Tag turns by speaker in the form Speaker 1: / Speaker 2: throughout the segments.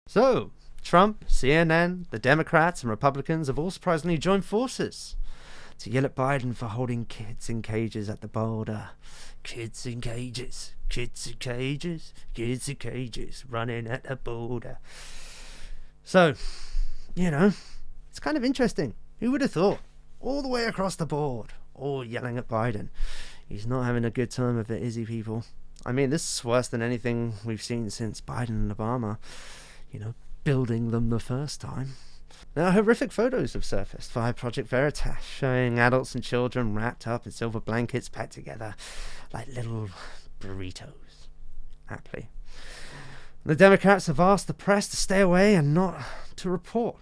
Speaker 1: So, Trump, CNN, the Democrats and Republicans have all surprisingly joined forces to yell at Biden for holding kids in cages at the border. Kids in cages, kids in cages, kids in cages, running at the border. So, it's kind of interesting. Who would have thought? All the way across the board, all yelling at Biden. He's not having a good time of it, is he, people? I mean, this is worse than anything we've seen since Biden and Obama, building them the first time. Now, horrific photos have surfaced via Project Veritas, showing adults and children wrapped up in silver blankets packed together like little burritos. Aptly. The Democrats have asked the press to stay away and not to report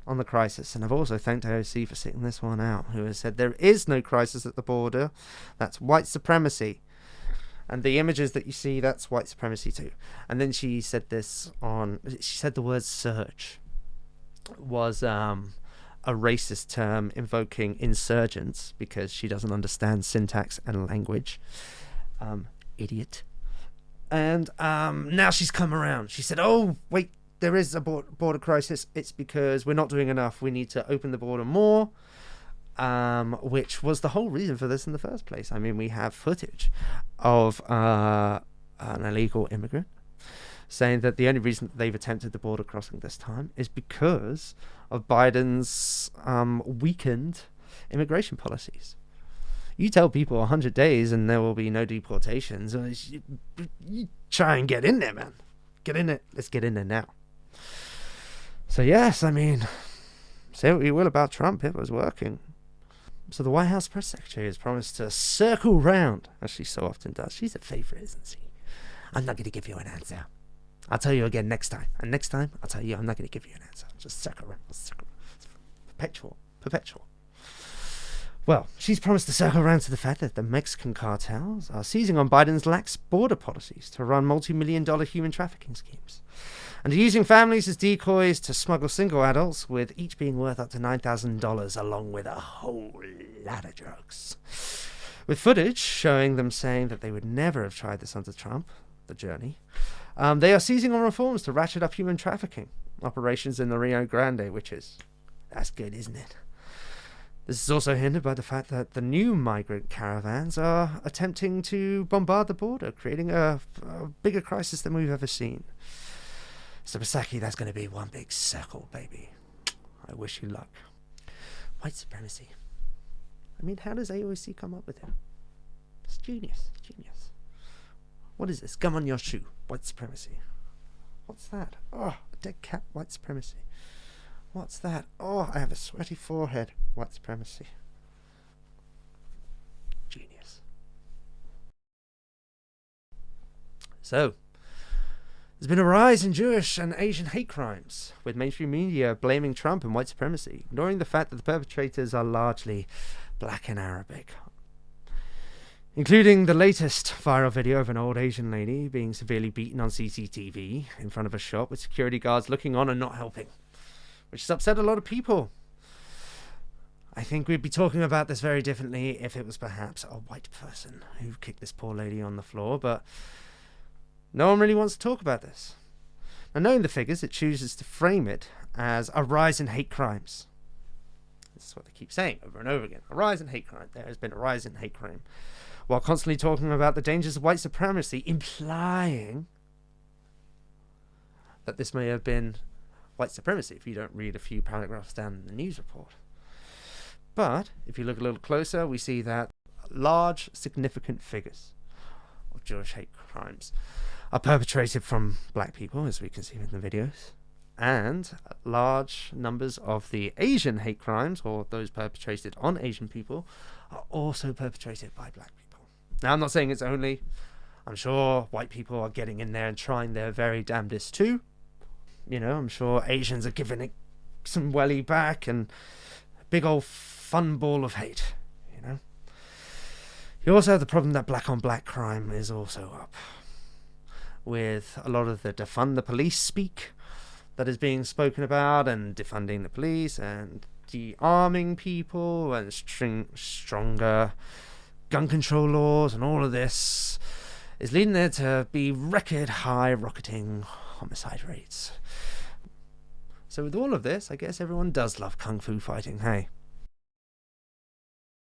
Speaker 1: on the crisis, and have also thanked AOC for sitting this one out, who has said there is no crisis at the border. That's white supremacy. And the images that you see, that's white supremacy too. And then she said she said the word surge was a racist term invoking insurgents because she doesn't understand syntax and language. Idiot. And now she's come around. She said, oh, wait, there is a border crisis. It's because we're not doing enough. We need to open the border more. Which was the whole reason for this in the first place. I mean, we have footage of an illegal immigrant saying that the only reason that they've attempted the border crossing this time is because of Biden's weakened immigration policies. You tell people 100 days and there will be no deportations. You try and get in there, man. Get in it. Let's get in there now. So yes, I mean, say what you will about Trump, it was working. So the White House press secretary has promised to circle round, as she so often does. She's a favorite, isn't she? I'm not going to give you an answer. I'll tell you again next time. And next time, I'll tell you I'm not going to give you an answer. Just circle around. Perpetual. Well, she's promised to circle around to the fact that the Mexican cartels are seizing on Biden's lax border policies to run multi-million-dollar human trafficking schemes, and are using families as decoys to smuggle single adults, with each being worth up to $9,000, along with a whole lot of drugs. With footage showing them saying that they would never have tried this under Trump, the journey, they are seizing on reforms to ratchet up human trafficking operations in the Rio Grande, that's good, isn't it? This is also hindered by the fact that the new migrant caravans are attempting to bombard the border, creating a bigger crisis than we've ever seen. So Psaki, that's going to be one big circle, baby. I wish you luck. White supremacy. I mean, how does AOC come up with it? It's genius. What is this? Gum on your shoe. White supremacy. What's that? Oh, a dead cat. White supremacy. What's that? Oh, I have a sweaty forehead. White supremacy. Genius. So, there's been a rise in Jewish and Asian hate crimes, with mainstream media blaming Trump and white supremacy, ignoring the fact that the perpetrators are largely black and Arabic. Including the latest viral video of an old Asian lady being severely beaten on CCTV in front of a shop with security guards looking on and not helping, which has upset a lot of people. I think we'd be talking about this very differently if it was perhaps a white person who kicked this poor lady on the floor, but no one really wants to talk about this. Now, knowing the figures, it chooses to frame it as a rise in hate crimes. This is what they keep saying over and over again. A rise in hate crime. There has been a rise in hate crime. While constantly talking about the dangers of white supremacy, implying that this may have been white supremacy if you don't read a few paragraphs down in the news report. But if you look a little closer, we see that large, significant figures of Jewish hate crimes are perpetrated from black people, as we can see in the videos, and large numbers of the Asian hate crimes, or those perpetrated on Asian people, are also perpetrated by black people. Now, I'm not saying it's only. I'm sure white people are getting in there and trying their very damnedest too. I'm sure Asians are giving it some welly back, and a big old fun ball of hate, You also have the problem that black on black crime is also up, with a lot of the defund the police speak that is being spoken about, and defunding the police and de-arming people and stronger gun control laws, and all of this is leading there to be record high rocketing homicide rates So with all of this, I guess everyone does love kung fu fighting, hey?